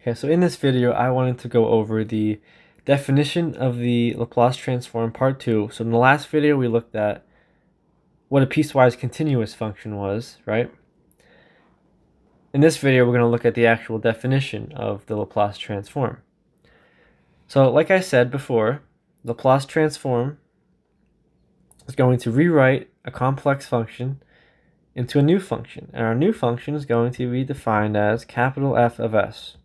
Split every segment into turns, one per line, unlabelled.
Okay, so in this video, I wanted to go over the definition of the Laplace transform part 2. So in the last video, we looked at what a piecewise continuous function was, right? In this video, we're going to look at the actual definition of the Laplace transform. So like I said before, Laplace transform is going to rewrite a complex function into a new function. And our new function is going to be defined as capital F of S.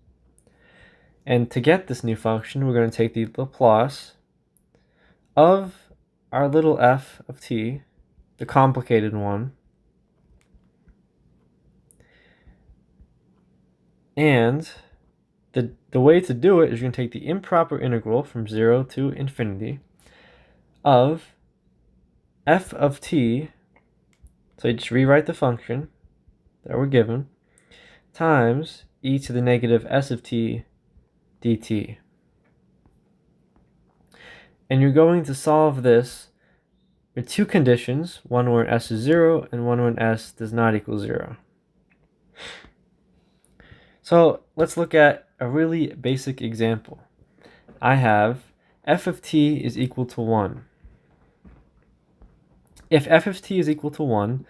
And to get this new function, we're going to take the Laplace of our little f of t, the complicated one, and the way to do it is you're going to take the improper integral from 0 to infinity of f of t, so you just rewrite the function that we're given, times e to the negative s of t dt. And you're going to solve this with two conditions, one where s is 0 and one when s does not equal 0. So let's look at a really basic example. I have f of t is equal to 1. If f of t is equal to 1,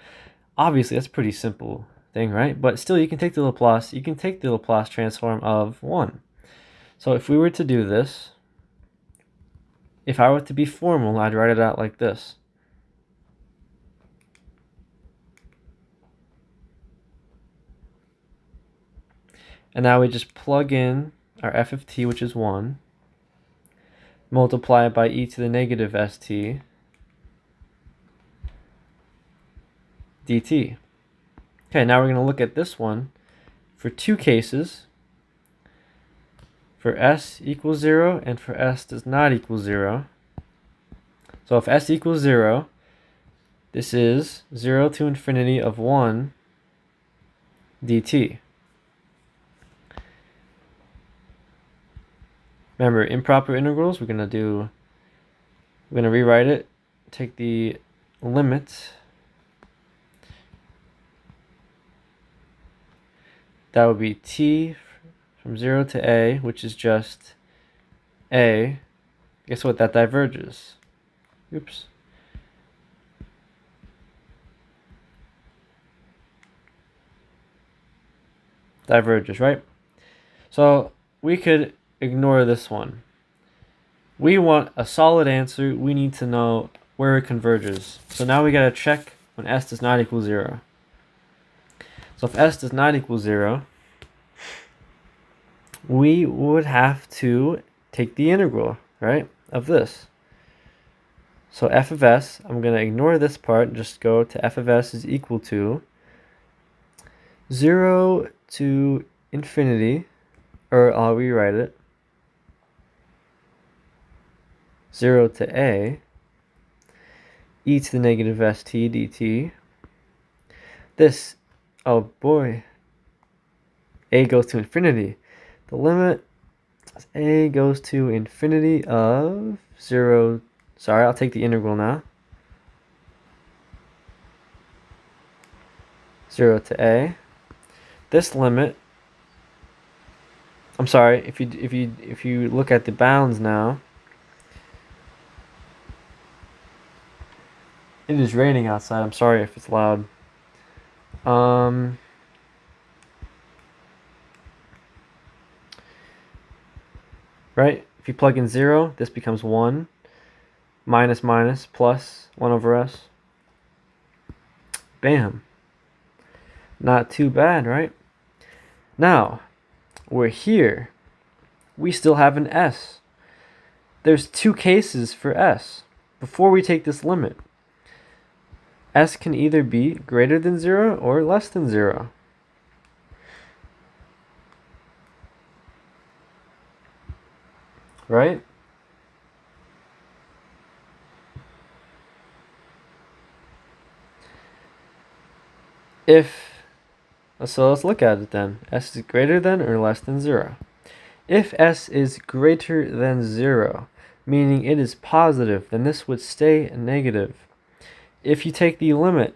obviously that's a pretty simple thing, right? But still, you can take the Laplace transform of 1. So if we were to do this, if I were to be formal, I'd write it out like this. And now we just plug in our f of t, which is 1, multiply it by e to the negative st dt. Okay, now we're going to look at this one for two cases, for s equals 0 and for s does not equal 0. So if s equals 0, this is 0 to infinity of 1 dt. Remember, improper integrals, we're going to rewrite it, take the limit. That would be t from 0 to a, which is just a. Guess what? That diverges. Oops. Diverges, right? So we could ignore this one. We want a solid answer. We need to know where it converges. So now we got to check when s does not equal 0. So if s does not equal 0, we would have to take the integral, right, of this. So f of s, I'm going to ignore this part, just go to f of s is equal to 0 to infinity, or I'll rewrite it, 0 to a, e to the negative st dt. This, oh boy, a goes to infinity. The limit as a goes to infinity of 0. Sorry, I'll take the integral now. 0 to a. This limit, I'm sorry, if you look at the bounds now, it is raining outside. I'm sorry if it's loud. Right? If you plug in 0, this becomes 1. Minus minus plus 1 over s. Bam. Not too bad, right? Now, we're here. We still have an s. There's two cases for s. Before we take this limit, s can either be greater than 0 or less than 0. Right? So let's look at it then. S is greater than or less than 0. If s is greater than 0, meaning it is positive, then this would stay negative. If you take the limit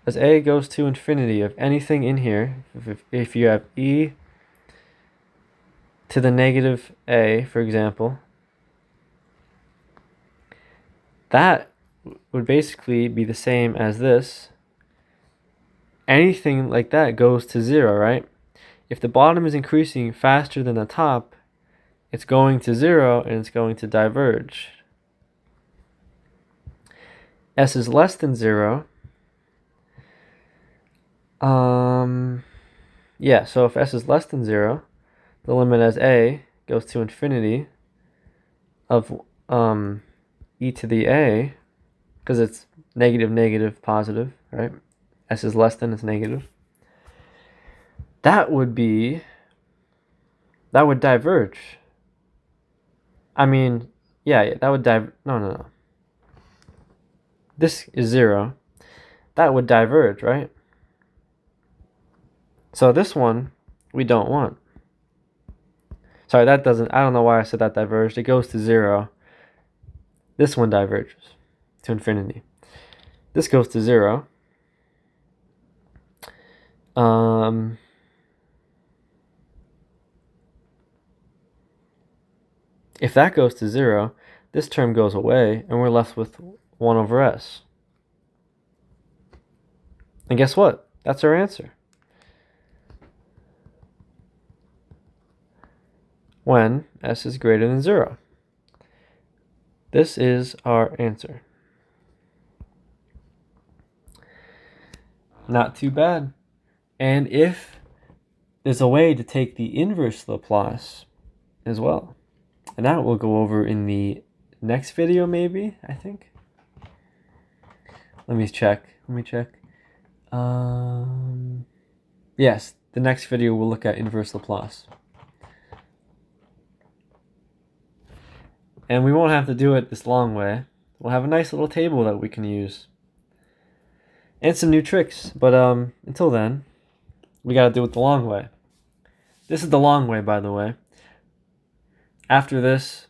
as a goes to infinity of anything in here, if you have e to the negative a, for example, that would basically be the same as this. Anything like that goes to 0, right? If the bottom is increasing faster than the top, it's going to 0 and it's going to diverge. S is less than 0. Yeah, so if s is less than 0, the limit as a goes to infinity of e to the a, because it's negative, negative, positive, right? S is less than, it's negative. That would diverge. I mean, yeah, that would no. This is 0. That would diverge, right? So this one, we don't want. Sorry, that doesn't, I don't know why I said that diverged. It goes to 0. This one diverges to infinity. This goes to 0. If that goes to 0, this term goes away, and we're left with 1 over s. And guess what? That's our answer. When s is greater than 0. This is our answer. Not too bad. And if there's a way to take the inverse Laplace as well, and that we'll go over in the next video, maybe, I think. Let me check. Yes, the next video we'll look at inverse Laplace. And we won't have to do it this long way. We'll have a nice little table that we can use. And some new tricks. But until then, we gotta do it the long way. This is the long way, by the way. After this,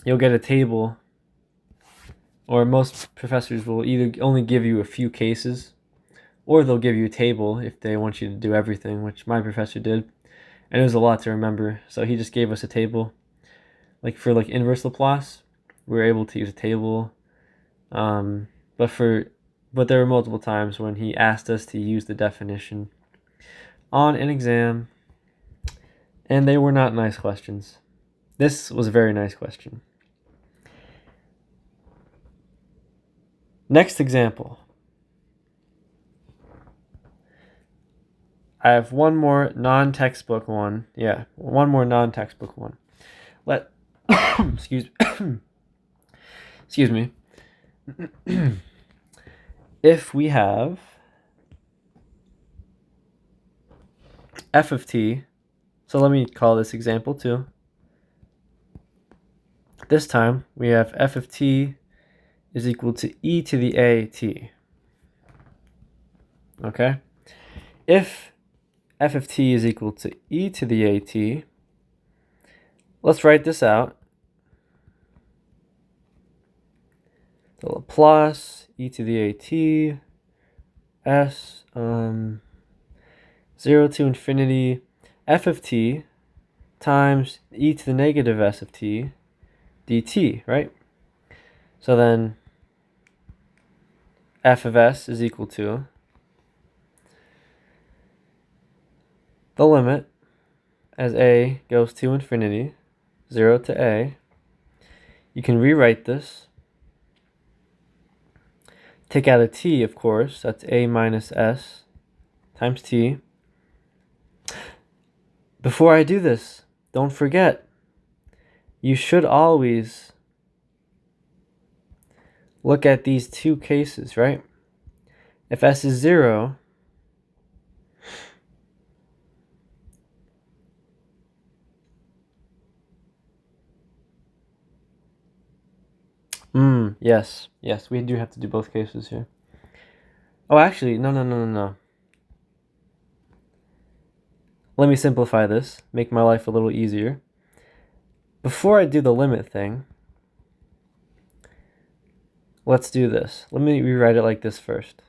you'll get a table, or most professors will either only give you a few cases, or they'll give you a table if they want you to do everything, which my professor did. And it was a lot to remember, so he just gave us a table. Like for inverse Laplace, we were able to use a table. But there were multiple times when he asked us to use the definition on an exam, and they were not nice questions. This was a very nice question. Next example. I have one more non-textbook one. Yeah, one more non-textbook one. Excuse me. If we have f of t, so let me call this example 2. This time we have f of t is equal to e to the at. Okay? If f of t is equal to e to the at, let's write this out. The Laplace e to the at s 0 to infinity f of t times e to the negative s of t dt, right? So then f of s is equal to the limit as a goes to infinity, 0 to a. You can rewrite this. Take out a t, of course. That's a minus s times t. Before I do this, don't forget, you should always look at these two cases, right? If s is 0, yes, we do have to do both cases here. Oh, actually, no. Let me simplify this, make my life a little easier. Before I do the limit thing, let's do this. Let me rewrite it like this first.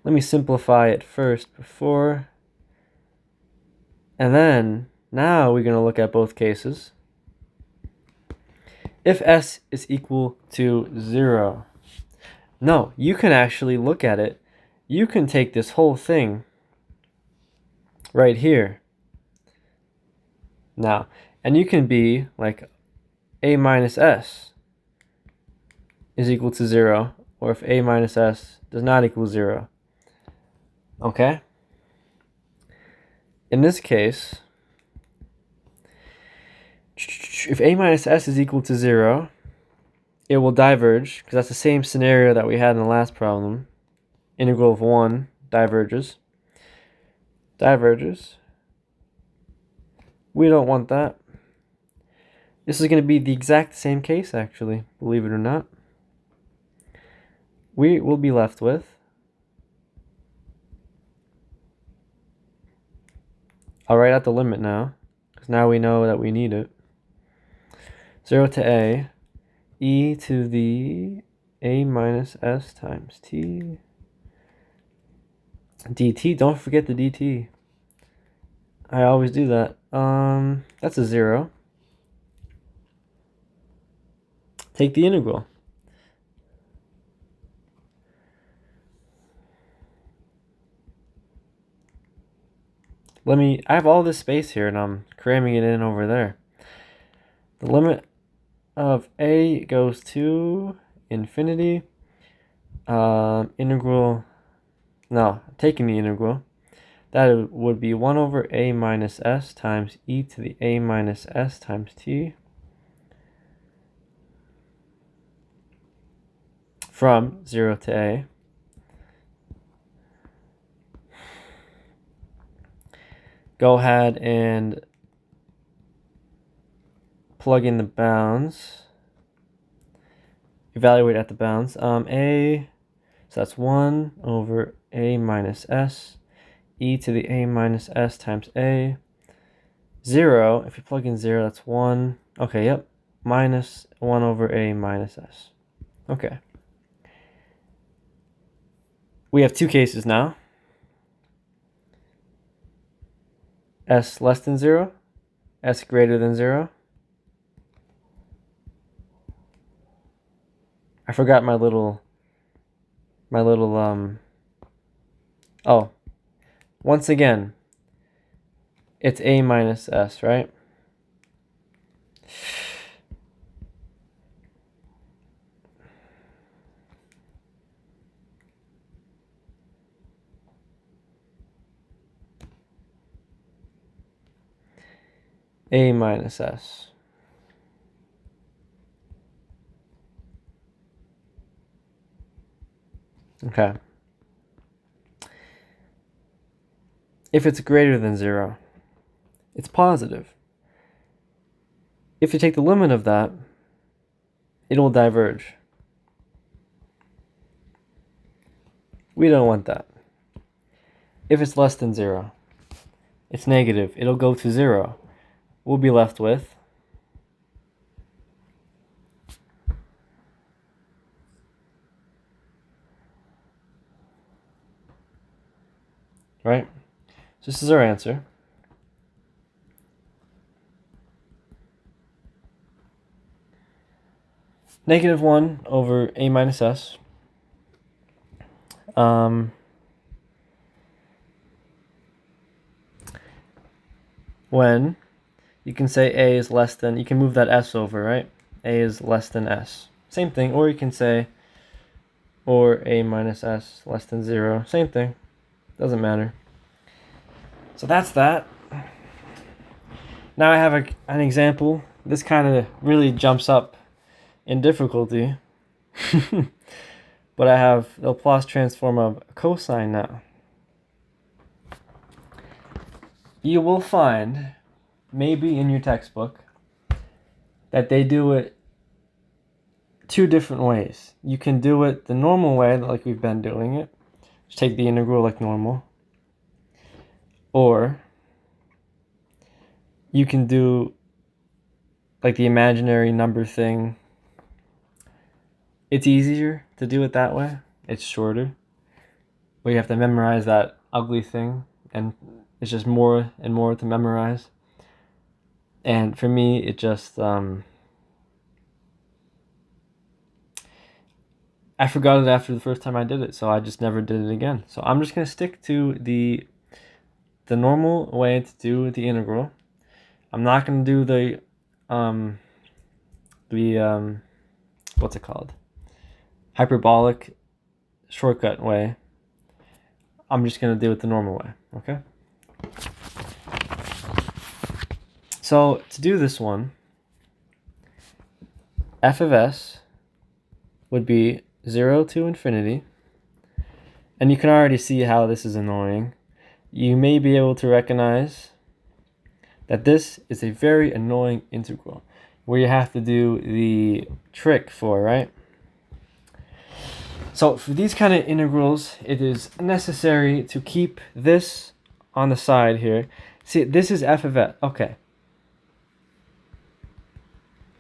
Let me simplify it first before And then now we're going to look at both cases. If s is equal to 0. No, you can actually look at it. You can take this whole thing right here now, and you can be like a minus s is equal to 0, or if a minus s does not equal 0. Okay? In this case, if a minus s is equal to 0, it will diverge, because that's the same scenario that we had in the last problem. Integral of 1 diverges. Diverges. We don't want that. This is going to be the exact same case, actually, believe it or not. We will be left with I'll write out the limit now, because now we know that we need it. 0 to a, e to the a minus s times t dt. Don't forget the dt. I always do that. That's a 0. Take the integral. I have all this space here and I'm cramming it in over there. The limit of a goes to infinity. Integral, no, taking the integral. That would be 1 over a minus s times e to the a minus s times t from 0 to a. Go ahead and plug in the bounds. Evaluate at the bounds. So that's 1 over a minus s, e to the a minus s times a. 0, if you plug in 0, that's 1. Okay, yep. Minus 1 over a minus s. Okay. We have two cases now. S less than 0, s greater than 0. I forgot my little oh, once again, it's a minus s, right? A minus s. Okay. If it's greater than 0, it's positive. If you take the limit of that, it will diverge. We don't want that. If it's less than 0, it's negative. It'll go to 0. We'll be left with right? So this is our answer. Negative 1 over a minus s. When you can say a is less than, you can move that s over, right? A is less than s. Same thing. Or you can say, or a minus s less than 0. Same thing. Doesn't matter. So that's that. Now I have an example. This kind of really jumps up in difficulty. But I have the Laplace transform of cosine now. You will find, maybe in your textbook, that they do it two different ways. You can do it the normal way, like we've been doing it. Just take the integral like normal. Or you can do like the imaginary number thing. It's easier to do it that way. It's shorter. But you have to memorize that ugly thing and It's just more and more to memorize. And for me, it just I forgot it after the first time I did it, so I just never did it again. So I'm just gonna stick to the normal way to do the integral. I'm not gonna do the what's it called? Hyperbolic shortcut way. I'm just gonna do it the normal way, okay? So to do this one, f of s would be 0 to infinity. And you can already see how this is annoying. You may be able to recognize that this is a very annoying integral where you have to do the trick for, right? So for these kind of integrals, it is necessary to keep this on the side here. See, this is f of s. Okay.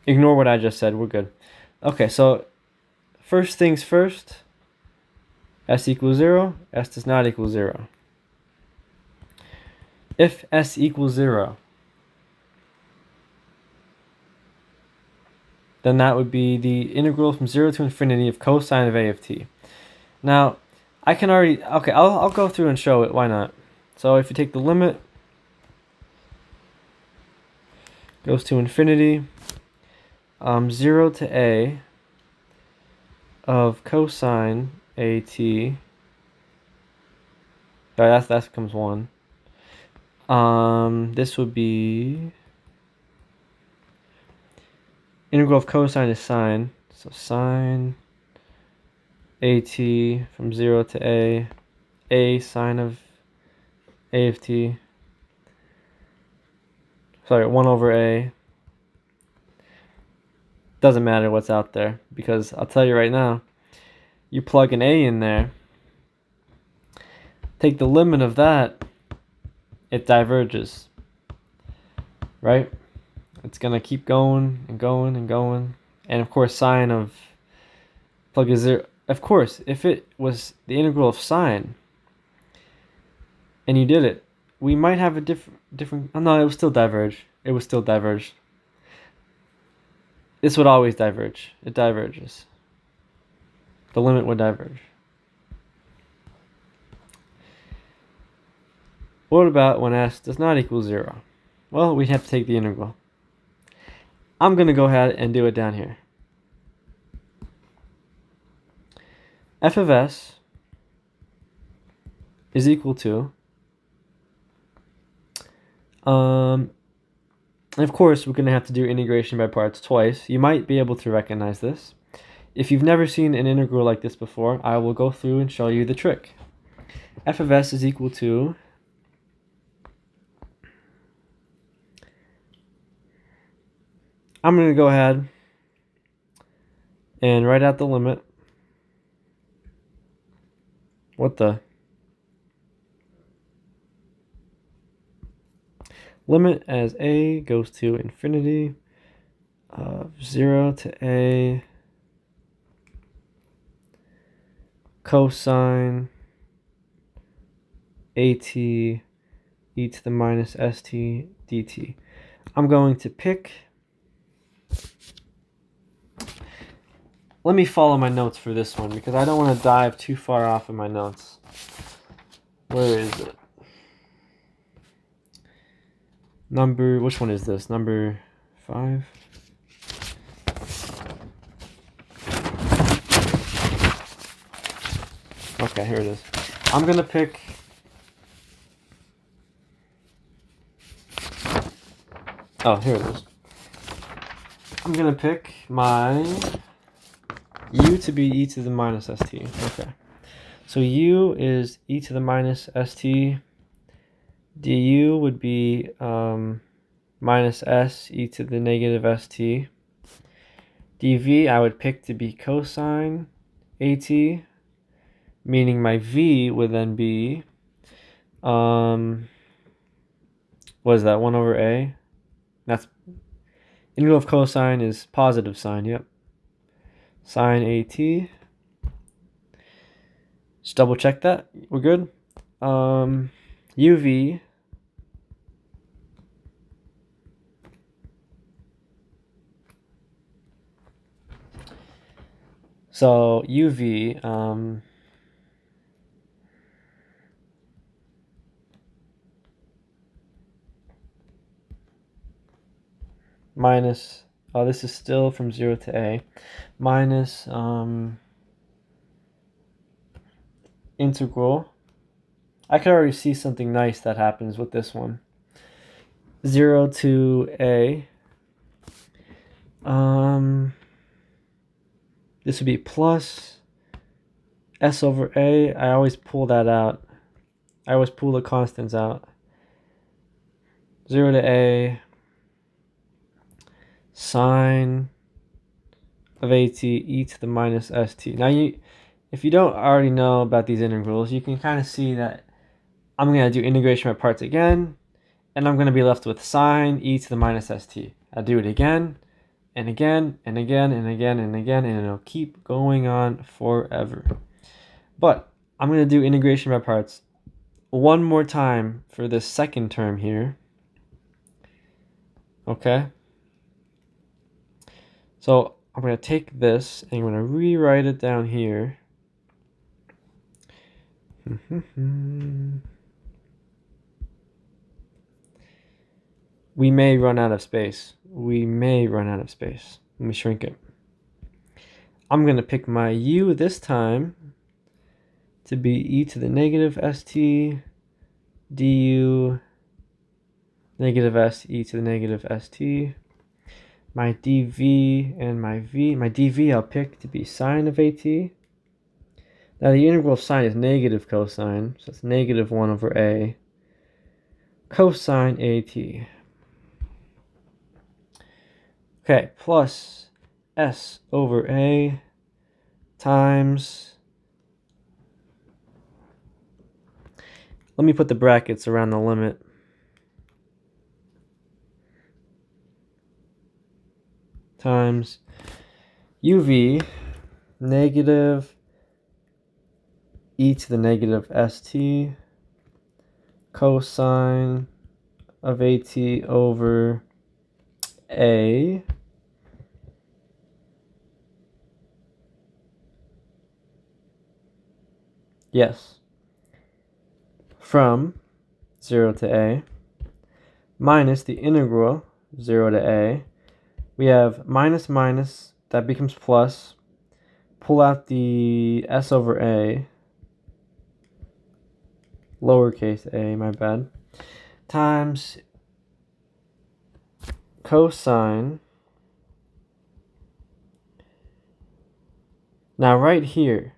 Ignore what I just said. We're good. Okay, so first things first, s equals 0, s does not equal 0. If s equals 0, then that would be the integral from 0 to infinity of cosine of a of t. Now, I can already, okay, I'll go through and show it, why not? So if you take the limit, goes to infinity, 0 to a of cosine at, sorry, that becomes 1. This would be integral of cosine is sine, so sine at from 0 to a sine of a of t, sorry, 1 over a. Doesn't matter what's out there, because I'll tell you right now, you plug an a in there, take the limit of that, it diverges, right? It's gonna keep going and going and going. And of course, sine of plug is 0. Of course, if it was the integral of sine and you did it, we might have a different, oh no, it would still diverge. It would still diverge. This would always diverge. It diverges. The limit would diverge. What about when s does not equal 0? Well, we'd have to take the integral. I'm going to go ahead and do it down here. F of s is equal to, and of course, we're going to have to do integration by parts twice. You might be able to recognize this. If you've never seen an integral like this before, I will go through and show you the trick. F of s is equal to, I'm going to go ahead and write out the limit. What the? Limit as a goes to infinity of 0 to a cosine at e to the minus st dt. I'm going to pick, let me follow my notes for this one because I don't want to dive too far off in my notes. Where is it? Which one is this? Number 5? Okay, here it is. I'm going to pick, oh, here it is. I'm going to pick my u to be e to the minus st. Okay. So u is e to the minus st. Du would be minus s e to the negative st. dv I would pick to be cosine at, meaning my v would then be, what is that, 1 over a? That's, integral of cosine is positive sine, yep. Sine at. Just double check that, we're good. Uv So uv minus, oh, this is still from 0 to a, minus integral. I can already see something nice that happens with this one. 0 to a. This would be plus s over a. I always pull that out. I always pull the constants out. 0 to a sine of at e to the minus st. Now, if you don't already know about these integrals, you can kind of see that I'm going to do integration by parts again, and I'm going to be left with sine e to the minus st. I'll do it again, and again, and again, and again, and again, and it'll keep going on forever. But I'm going to do integration by parts one more time for this second term here. Okay? So I'm going to take this, and I'm going to rewrite it down here. We may run out of space. We may run out of space. Let me shrink it. I'm going to pick my u this time to be e to the negative st du negative s e to the negative st. My dv and my v. My dv I'll pick to be sine of at. Now the integral of sine is negative cosine, so it's negative 1 over a cosine at. Okay, plus s over a times, let me put the brackets around the limit, times uv negative e to the negative st cosine of at over a yes, from 0 to a minus the integral 0 to a. We have minus minus, that becomes plus. Pull out the s over a, lowercase a, my bad, times cosine. Now right here,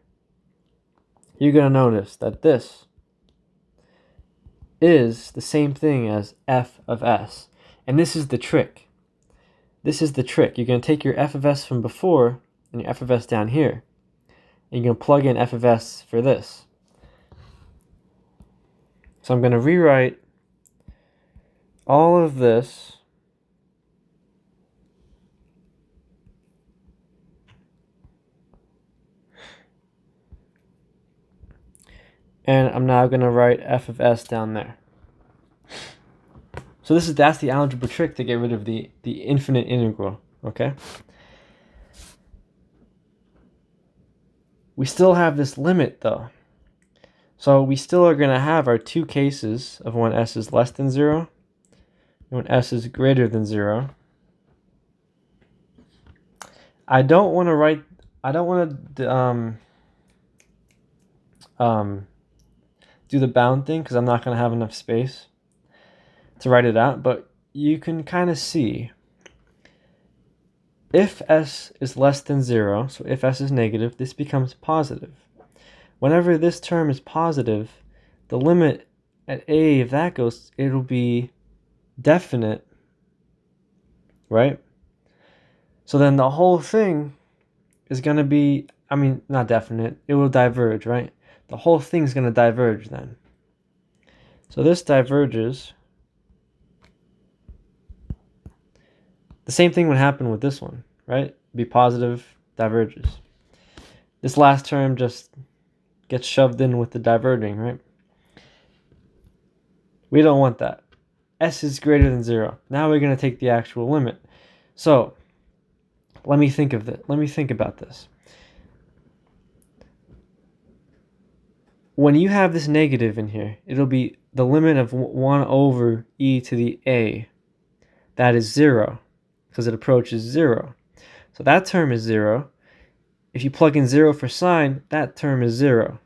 you're going to notice that this is the same thing as f of s. And this is the trick. This is the trick. You're going to take your f of s from before and your f of s down here. And you're going to plug in f of s for this. So I'm going to rewrite all of this and I'm now going to write f of s down there. So that's the algebra trick to get rid of the infinite integral, okay? We still have this limit though. So we still are going to have our two cases of when s is less than 0 and when s is greater than 0. I don't want to do the bound thing because I'm not going to have enough space to write it out, but you can kind of see if s is less than 0, so if s is negative, this becomes positive. Whenever this term is positive, the limit at a, if that goes, it'll be definite, right? So then the whole thing is going to be, I mean, not definite, it will diverge, right? The whole thing is going to diverge then. So this diverges. The same thing would happen with this one, right? Be positive, diverges. This last term just gets shoved in with the diverging, right? We don't want that. S is greater than 0. Now we're going to take the actual limit. So let me think about this. when you have this negative in here, it'll be the limit of 1 over e to the a. That is 0, because it approaches 0. So that term is 0. If you plug in 0 for sine, that term is 0.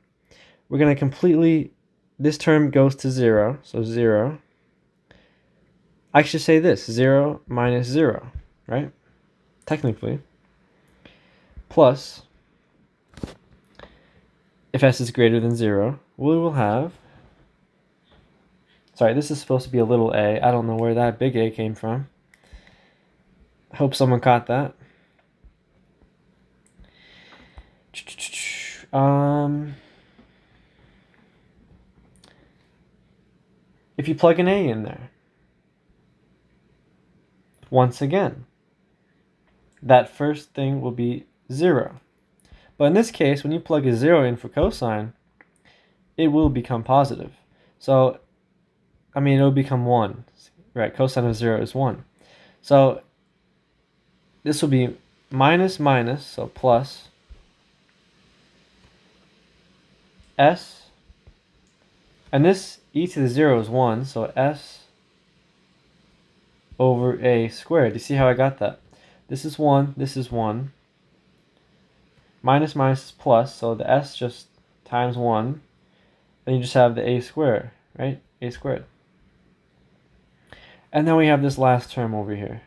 We're going to completely, this term goes to 0, so 0. I should say this, 0 minus 0, right? Technically. Plus, if s is greater than 0, we will have, sorry, this is supposed to be a little a. I don't know where that big A came from. I hope someone caught that. If you plug an A in there, once again, that first thing will be 0. But in this case, when you plug a 0 in for cosine, it will become positive. So, I mean, it will become 1. Right, cosine of 0 is 1. So, this will be minus minus, so plus s. And this e to the 0 is 1, so s over a squared. You see how I got that? This is 1, this is 1. Minus minus is plus, so the s just times 1. And you just have the a squared, right? A squared. And then we have this last term over here.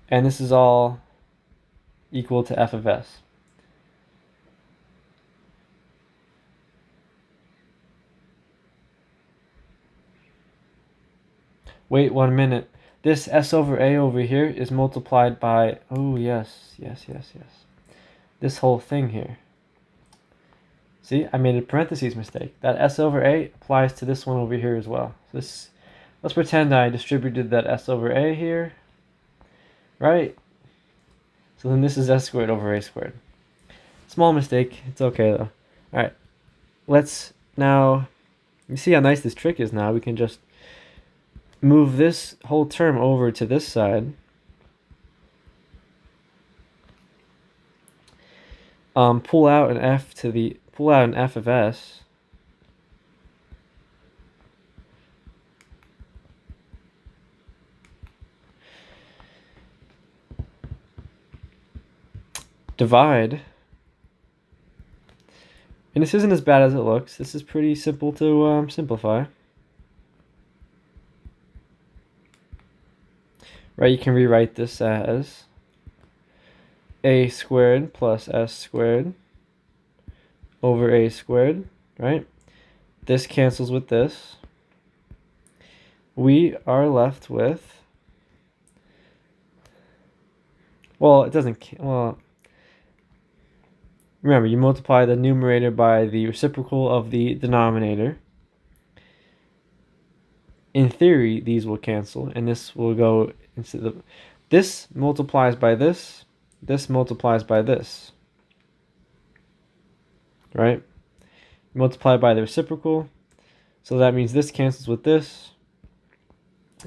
And this is all equal to f of s. Wait 1 minute. This s over a over here is multiplied by, oh yes, this whole thing here. See, I made a parentheses mistake. That s over a applies to this one over here as well. So this, let's pretend I distributed that s over a here, right? So then this is s squared over a squared. Small mistake, it's okay though. Alright, let's now, you see how nice this trick is now. We can just move this whole term over to this side. Pull out an f of s. Divide. And this isn't as bad as it looks. This is pretty simple to simplify. Right, you can rewrite this as a squared plus s squared over a squared, right? This cancels with this. We are left with, well, it doesn't, well, remember, you multiply the numerator by the reciprocal of the denominator. In theory, these will cancel, and this will go into the, this multiplies by this multiplies by this, right? Multiply by the reciprocal, so that means this cancels with this,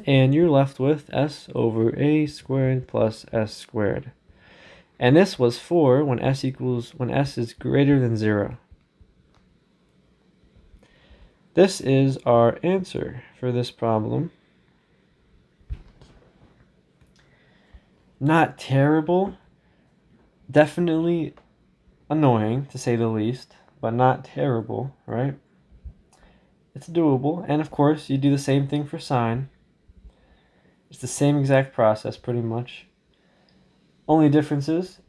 and you're left with s over a squared plus s squared. And this was for when s is greater than 0. This is our answer for this problem. Not terrible. Definitely annoying, to say the least, but not terrible, right? It's doable. And of course, you do the same thing for sine. It's the same exact process, pretty much. Only difference is,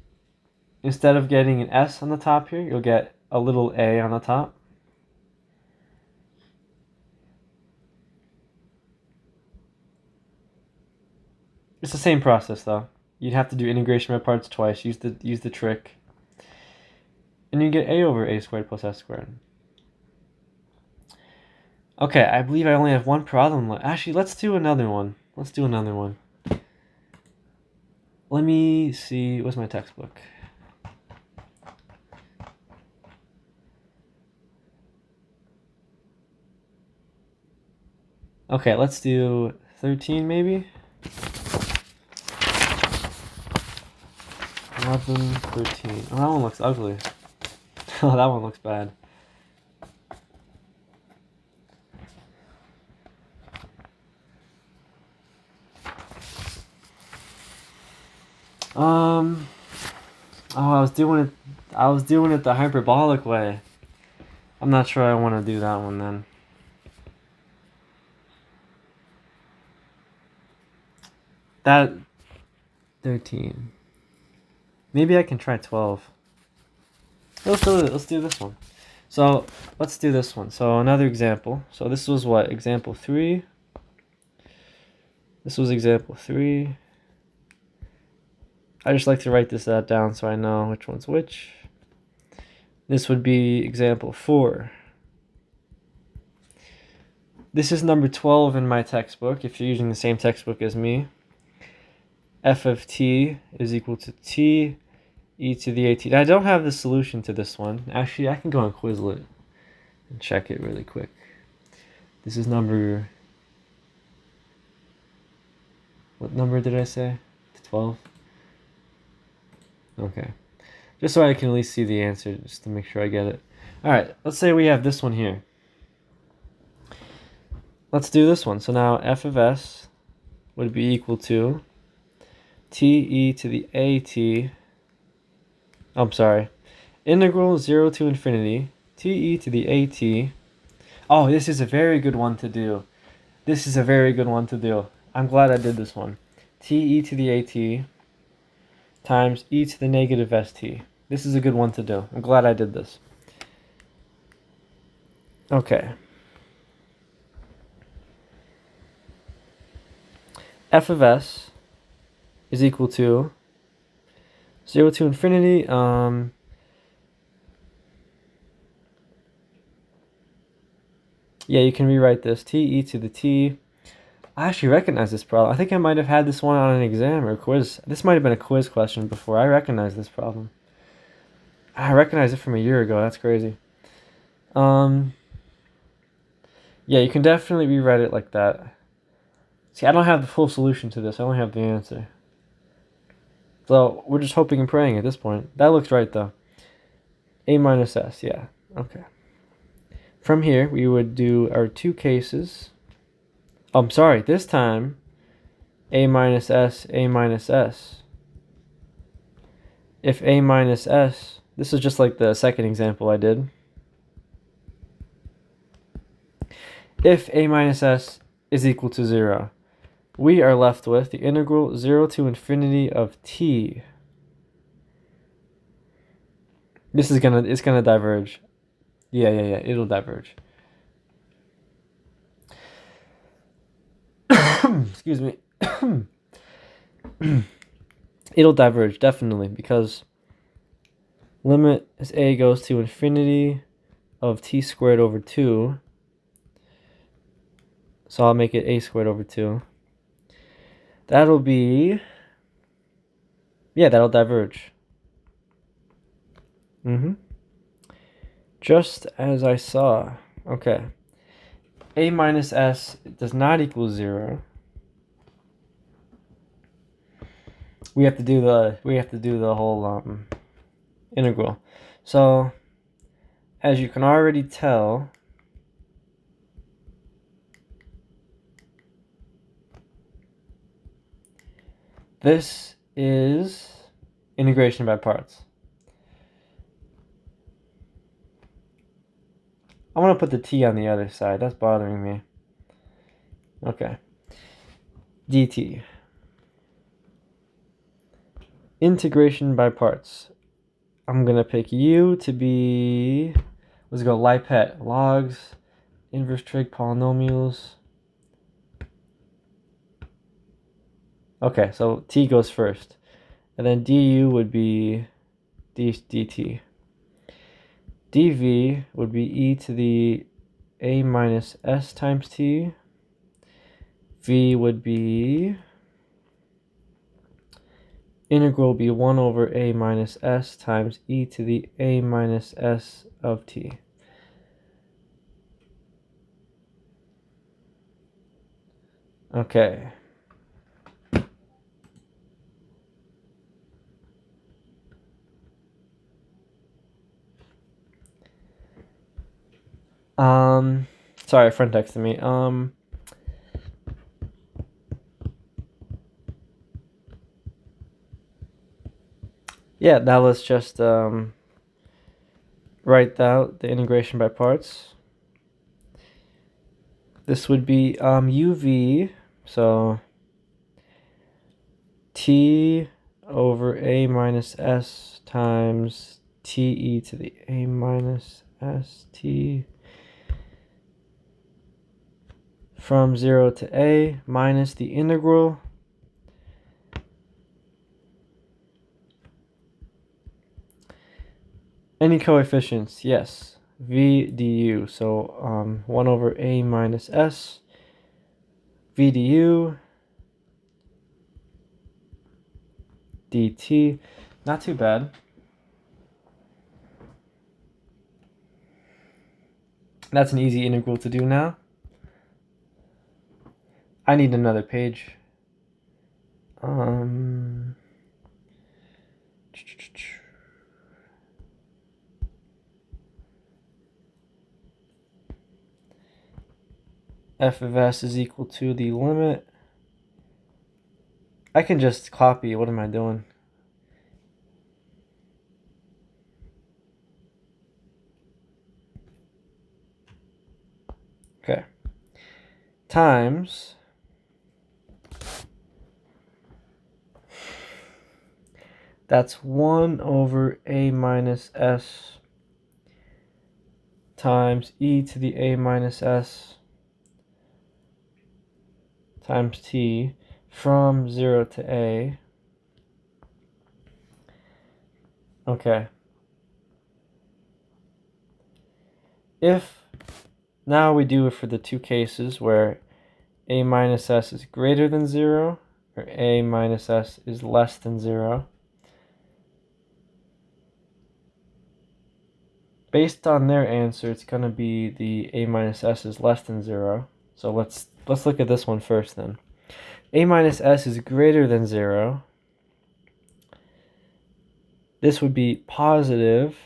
instead of getting an s on the top here, you'll get a little a on the top. It's the same process though. You'd have to do integration by parts twice, use the trick. And you get a over a squared plus s squared. Okay, I believe I only have one problem left. Actually, let's do another one. Let me see, what's my textbook? Okay, let's do 13 maybe? 11, 13. Oh, that one looks ugly. Oh, that one looks bad. Oh, I was doing it the hyperbolic way. I'm not sure I want to do that one then. That 13. Maybe I can try 12. Let's do this one. So let's do this one. So another example. So this was what? Example 3. This was example 3. I just like to write this down so I know which one's which. This would be example 4. This is number 12 in my textbook, if you're using the same textbook as me. F of t is equal to t e to the at. I don't have the solution to this one. Actually, I can go on Quizlet and check it really quick. This is number... What number did I say? 12? Okay. Just so I can at least see the answer, just to make sure I get it. Alright, let's say we have this one here. Let's do this one. So now f of s would be equal to t e to the at... I'm sorry. Integral 0 to infinity, t e to the at... Oh, this is a very good one to do. This is a very good one to do. I'm glad I did this one. T e to the at times e to the negative st. This is a good one to do. I'm glad I did this. Okay. F of s is equal to 0 to infinity. Yeah, you can rewrite this. T e to the t. I actually recognize this problem. I think I might have had this one on an exam or a quiz. This might have been a quiz question before. I recognize this problem. I recognize it from a year ago. That's crazy. Yeah, you can definitely rewrite it like that. See, I don't have the full solution to this. I only have the answer. So we're just hoping and praying at this point. That looks right, though. A minus s, yeah. Okay. From here, we would do our two cases. Oh, I'm sorry, this time, a minus s, a minus s. If a minus s, this is just like the second example I did. If a minus s is equal to 0, we are left with the integral 0 to infinity of t. It's gonna diverge. Yeah, it'll diverge. Excuse me. It'll diverge, definitely, because limit as a goes to infinity of t squared over 2. So I'll make it a squared over 2. That'll be... Yeah, that'll diverge. Just as I saw. Okay. A minus s does not equal 0. We have to do the whole integral. So as you can already tell, this is integration by parts. I want to put the t on the other side. That's bothering me. Okay. dt. Integration by parts. I'm going to pick u to be... Let's go Lipet. Logs, inverse trig polynomials. Okay, so t goes first. And then du would be dt. dv would be e to the a minus s times t. V would be... Integral will be 1 over a minus s times e to the a minus s of t. Okay. Sorry, a friend texted me. Yeah, now let's just write out the integration by parts. This would be uv, so t over a minus s times te to the a minus st from 0 to a minus the integral any coefficients, yes, v du, so 1 over a minus s v du dt. Not too bad. That's an easy integral to do now. I need another page. F of s is equal to the limit. I can just copy. What am I doing? Okay. Times that's 1 over a minus s times e to the a minus s times t from 0 to a. Okay. If now we do it for the two cases where a minus s is greater than 0 or a minus s is less than 0. Based on their answer, it's going to be the a minus s is less than 0. So let's look at this one first then. A minus s is greater than 0. This would be positive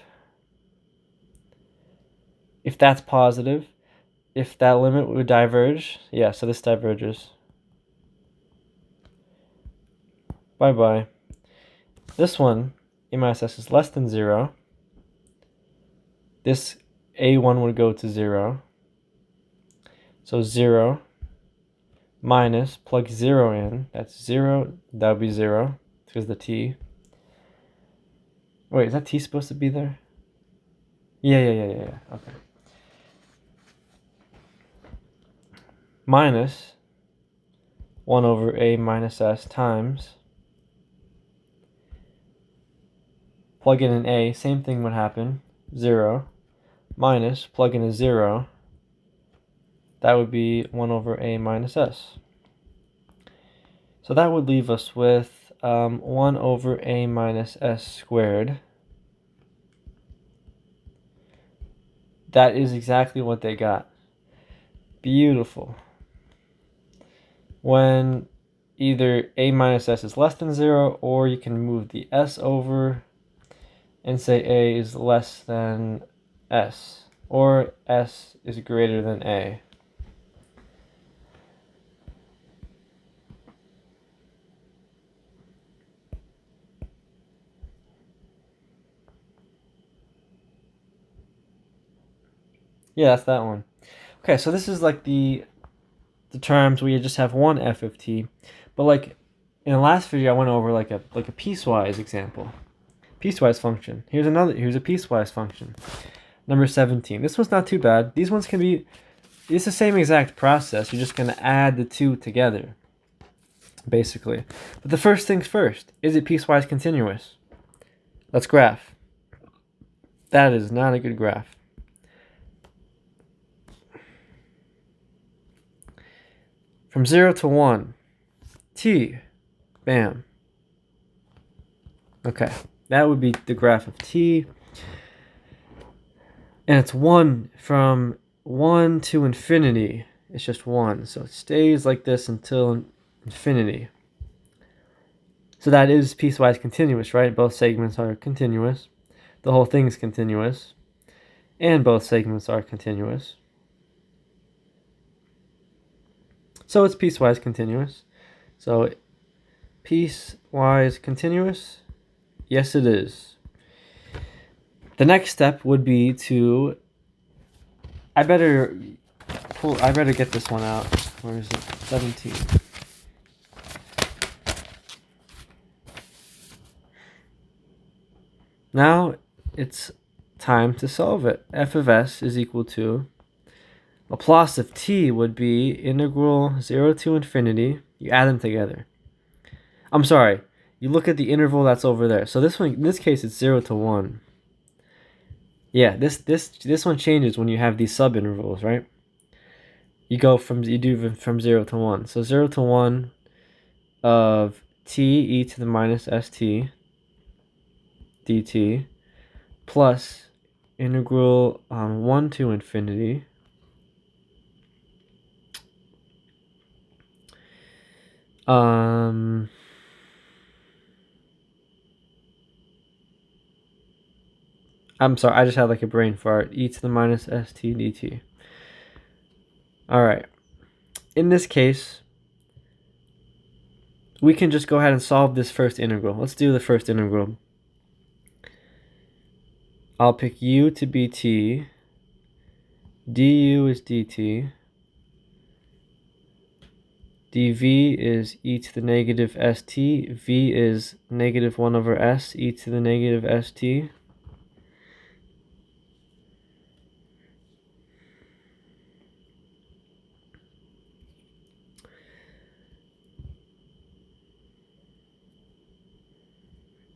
if that's positive. If that limit would diverge, yeah, so this diverges. Bye-bye. This one, a minus s is less than 0. This a1 would go to 0. So 0 minus, plug 0 in, that's 0, that would be 0, because the t. Wait, is that t supposed to be there? Yeah, okay. Minus 1 over a minus s times, plug in an a, same thing would happen, 0, minus, plug in a 0, that would be 1 over a minus s. So that would leave us with 1 over a minus s squared. That is exactly what they got. Beautiful. When either a minus s is less than 0, or you can move the s over and say a is less than s, or s is greater than a. Yeah, that's that one. Okay, so this is like the terms where you just have one f of t, but like in the last video I went over like a piecewise example, piecewise function. Here's a piecewise function. Number 17. This one's not too bad. These ones can be, it's the same exact process. You're just gonna add the two together, basically. But the first things first, is it piecewise continuous? Let's graph. That is not a good graph. From 0 to 1, t, bam. Okay, that would be the graph of t. And it's 1 from 1 to infinity. It's just 1, so it stays like this until infinity. So that is piecewise continuous, right? Both segments are continuous. The whole thing's continuous. And both segments are continuous. So it's piecewise continuous. So piecewise continuous, yes it is. The next step would be to, I better get this one out. Where is it? 17. Now it's time to solve it. F of s is equal to Laplace of t would be integral 0 to infinity. You add them together. I'm sorry. You look at the interval that's over there. So this one, in this case, it's 0 to 1. Yeah, this one changes when you have these subintervals, right? You do from 0 to 1. So 0 to 1 of t e to the minus st dt plus integral 1 to infinity I'm sorry, I just had like a brain fart. E to the minus st dt. All right. In this case, we can just go ahead and solve this first integral. Let's do the first integral. I'll pick u to be t, du is dt, dv is e to the negative st, v is negative 1 over s, e to the negative st.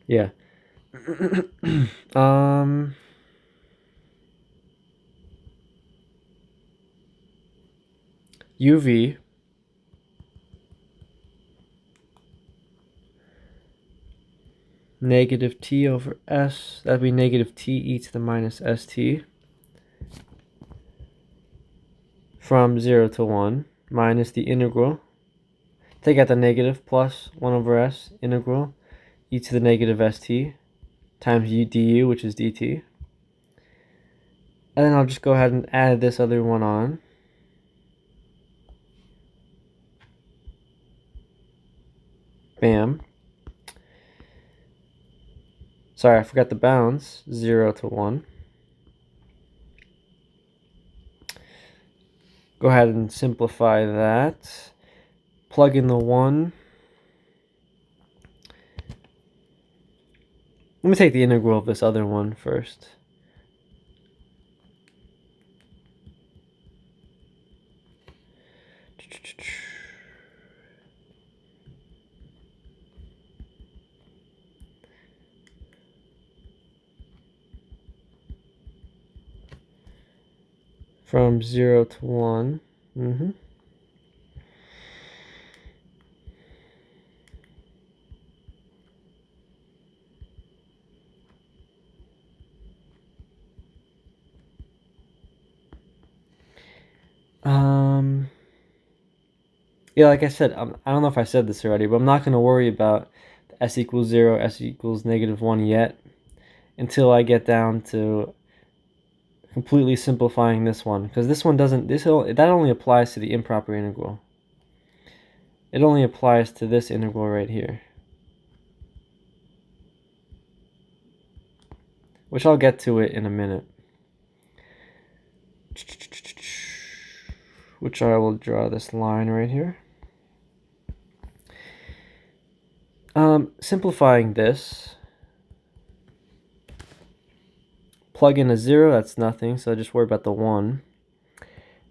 Yeah. uv negative t over s, that'd be negative t e to the minus st from 0 to 1 minus the integral. Take out the negative plus 1 over s integral e to the negative st times u du, which is dt. And then I'll just go ahead and add this other one on. Bam. Sorry, I forgot the bounds. 0 to 1. Go ahead and simplify that. Plug in the 1. Let me take the integral of this other one first. From 0 to 1. Yeah, like I said, I don't know if I said this already, but I'm not going to worry about s equals 0, s equals negative 1 yet until I get down to completely simplifying this one, because this one doesn't, that only applies to the improper integral. It only applies to this integral right here, which I'll get to it in a minute. Which I will draw this line right here. Simplifying this, plug in a 0, that's nothing, so I just worry about the 1.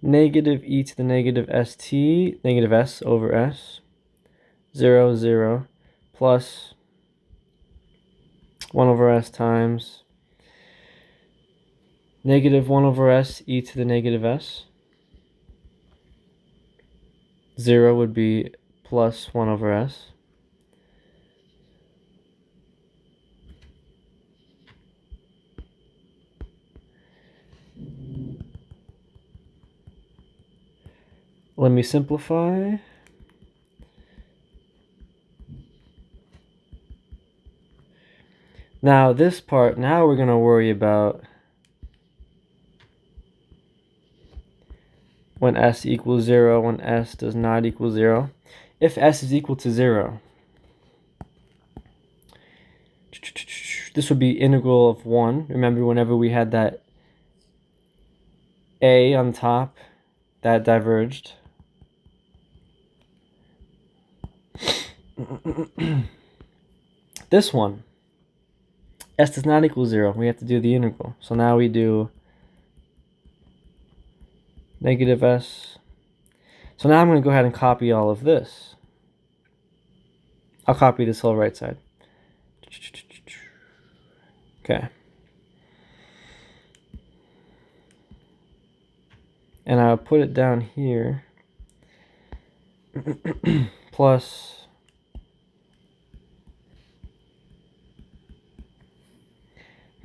Negative e to the negative st, negative s over s, 0, 0, plus 1 over s times negative 1 over s e to the negative s. 0 would be plus 1 over s. Let me simplify. Now this part, now we're going to worry about when s equals 0, when s does not equal 0. If s is equal to 0, this would be integral of 1. Remember, whenever we had that a on top, that diverged. This one, s does not equal 0. We have to do the integral. So now we do negative s. So now I'm going to go ahead and copy all of this. I'll copy this whole right side. Okay. And I'll put it down here. Plus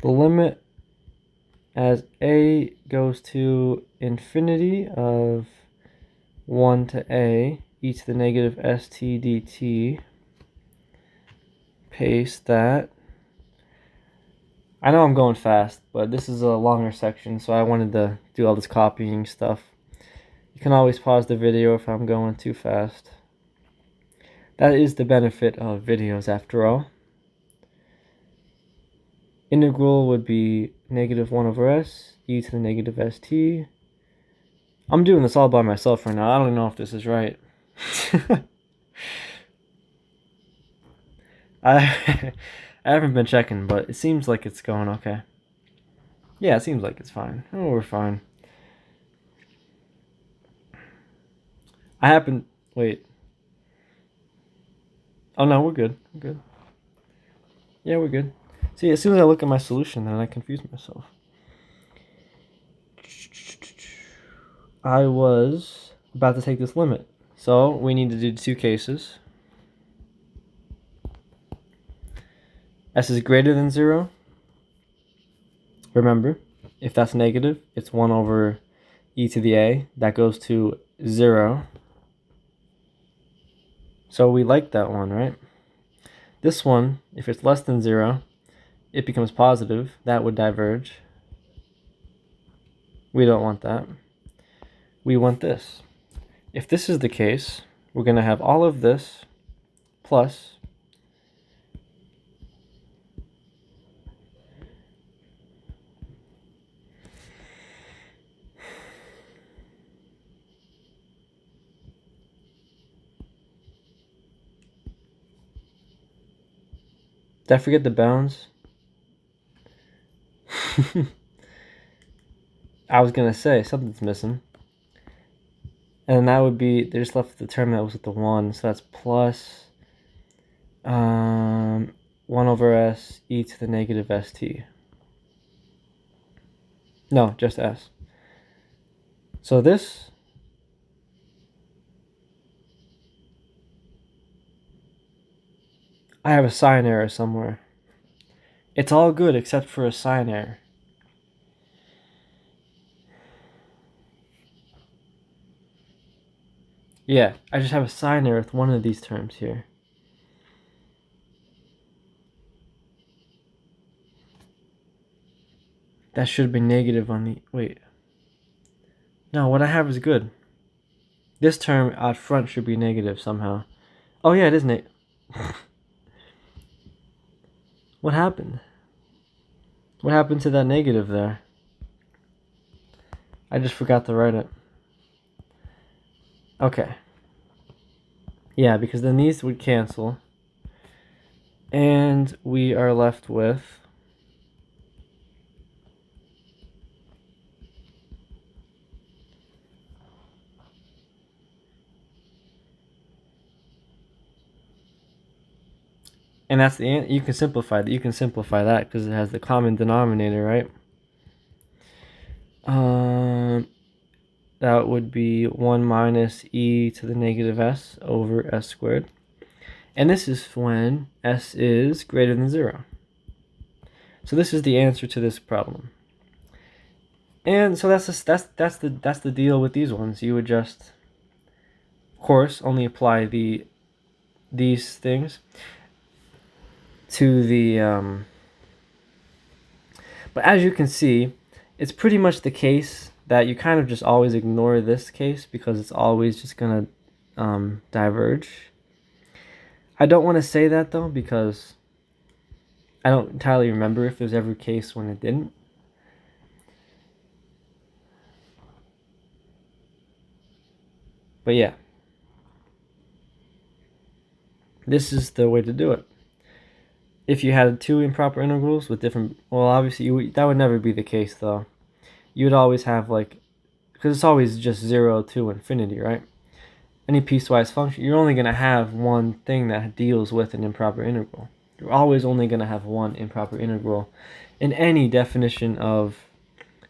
the limit as a goes to infinity of 1 to a e to the negative st dt. Paste that. I know I'm going fast, but this is a longer section, so I wanted to do all this copying stuff. You can always pause the video if I'm going too fast. That is the benefit of videos after all. Integral would be negative 1 over s, e to the negative st. I'm doing this all by myself right now. I don't know if this is right. I haven't been checking, but it seems like it's going okay. Yeah, it seems like it's fine. Oh, we're fine. Wait. Oh no, we're good. We're good. Yeah, we're good. See, as soon as I look at my solution, then I confuse myself. I was about to take this limit. So we need to do 2 cases. S is greater than 0. Remember, if that's negative, it's 1 over e to the a. That goes to 0. So we like that one, right? This one, if it's less than 0, it becomes positive. That would diverge. We don't want that. We want this. If this is the case, we're going to have all of this plus did I forget the bounds? I was going to say something's missing. And that would be, they just left the term that was with the 1. So that's plus 1 over s e to the negative st. No, just s. So this, I have a sign error somewhere. It's all good except for a sign error. Yeah, I just have a sign error with one of these terms here. That should be negative on the, wait. No, what I have is good. This term out front should be negative somehow. Oh yeah, it is negative. What happened? What happened to that negative there? I just forgot to write it. Okay. Yeah, because then these would cancel. And we are left with and that's the you can simplify that. You can simplify that because it has the common denominator, right? That would be 1 minus e to the negative s over s squared. And this is when s is greater than 0. So this is the answer to this problem. And so that's the deal with these ones. You would just, of course, only apply these things to the but as you can see, it's pretty much the case that you kind of just always ignore this case because it's always just going to diverge. I don't want to say that though because I don't entirely remember if there's ever a case when it didn't. But yeah, this is the way to do it. If you had two improper integrals with different, well, obviously that would never be the case though. You would always have like, because it's always just 0 to infinity, right? Any piecewise function, you're only going to have one thing that deals with an improper integral. You're always only going to have one improper integral in any definition of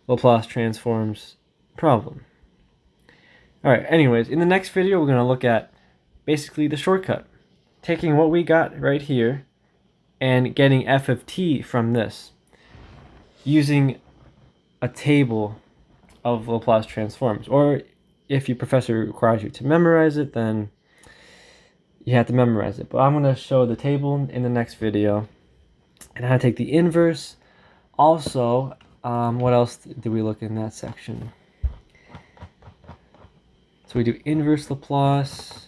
Laplace transforms problem. Alright, anyways, in the next video we're going to look at basically the shortcut. Taking what we got right here and getting f of t from this. Using a table of Laplace transforms. Or if your professor requires you to memorize it, then you have to memorize it. But I'm going to show the table in the next video and how to take the inverse. Also, what else did we look in that section? So we do inverse Laplace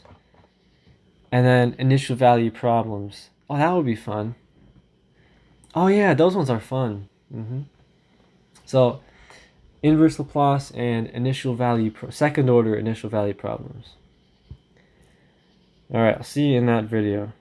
and then initial value problems. Oh, that would be fun. Oh yeah, those ones are fun. So inverse Laplace and initial value, second order initial value problems. All right, I'll see you in that video.